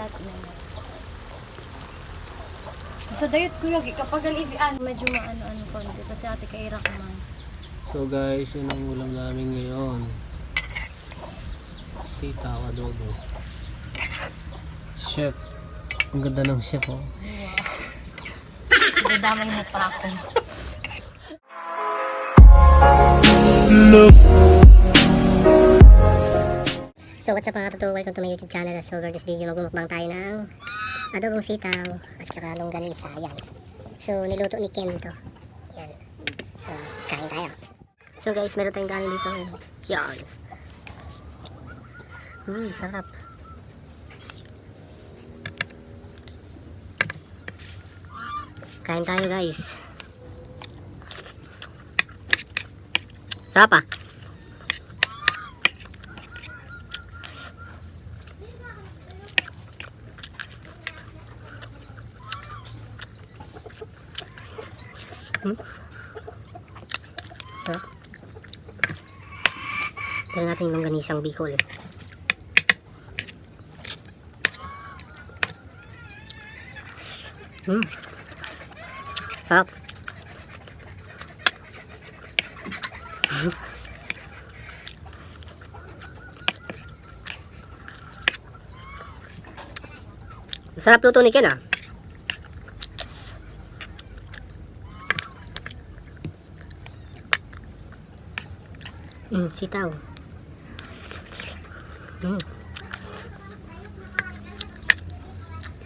lahat na yan. Sa dayot ko yung kapag alibian, medyo maano-ano ko. Dito si ate kay Irak man. So guys, yun ang ulam namin ngayon. Sitaw adobo. Chef. Ang ganda ng chef, oh. Wow. Damay mo pa ako. So what's up mga katuto, welcome to my YouTube channel. So for this video magmumukbang tayo ng adobong sitaw at saka longganisa. Yan. So niluto ni Ken to. Yan. So kain tayo. So guys, meron tayong kanin dito. Yan. Sarap. Kain tayo guys. Sarap ah. Dahil natin yung longganisang Bicol. Sarap. Sarap luto ni Ken ah. Sitaw.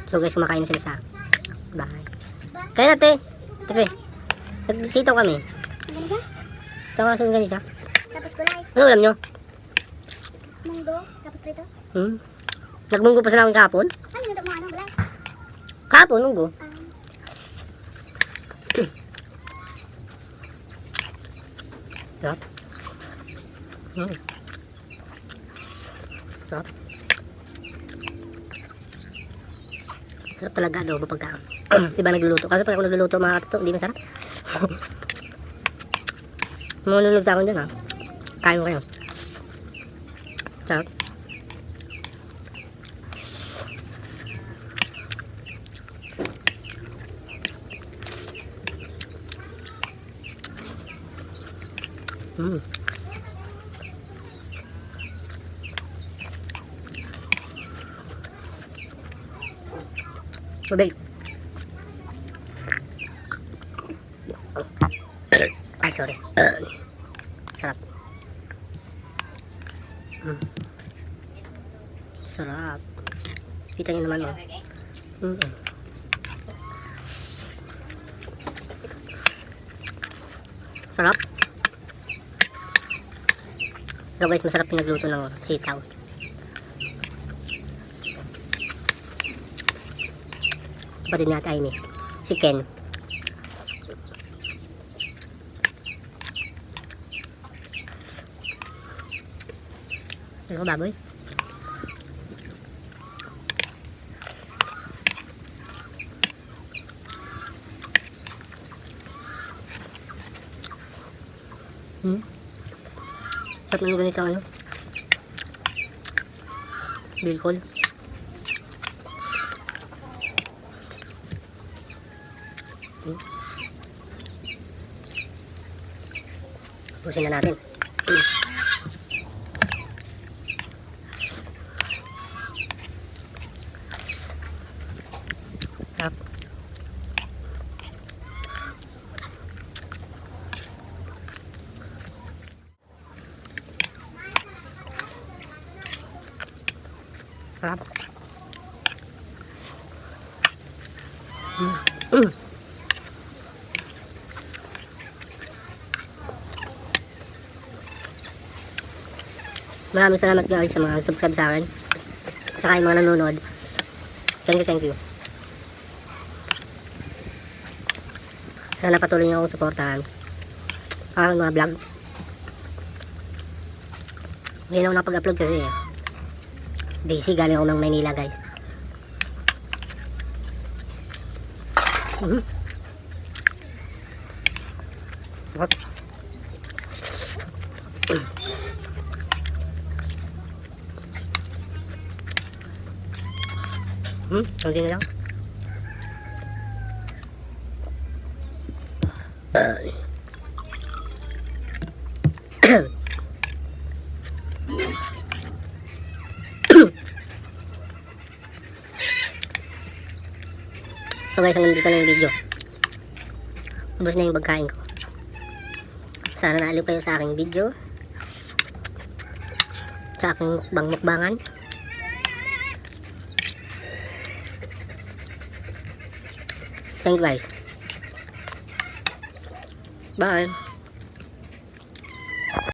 So guys, kumakain na sila sa bahay. Kaya natin. Tepe. Nagsitaw kami. Ganito? Ito nga sa ganito. Tapos gulay. Ano ulam nyo? Munggo. Tapos prito. Nagmunggo pa sila ng kahapon? Ano yung mo ano gulay? Kahapon, munggo. Sarap. Sarap. Sarap talaga adobo pagka diba nagluluto. Kasi pag ako nagluluto mga katuto, hindi masarap. Manunod ako dyan ha. Kain mo kayo. Sarap. Tubig. Ay, sorry. Sarap. Sarap. Kita nyo naman, oh. Sarap. So guys, masarap yung nagluto ng sitaw. Kapatid niya ay ni si Ken. Ano ko baboy? Sarap na yung ganito ano? Bicol. Pusin na natin. Sarap. Sarap. Maraming salamat guys sa mga subscribe sa akin. Saka yung mga nanonood. Thank you. Sana patuloy niyo akong suportahan. Ang mga vlog. Ngayon ako nakapag-upload kasi busy, galing ako ng Maynila guys. Kunti na lang. So guys, hanggang dito na yung video. Ubus na yung pagkain ko. Sana naaliw kayo sa aking video, sa aking mukbangan. Thank you guys. Bye.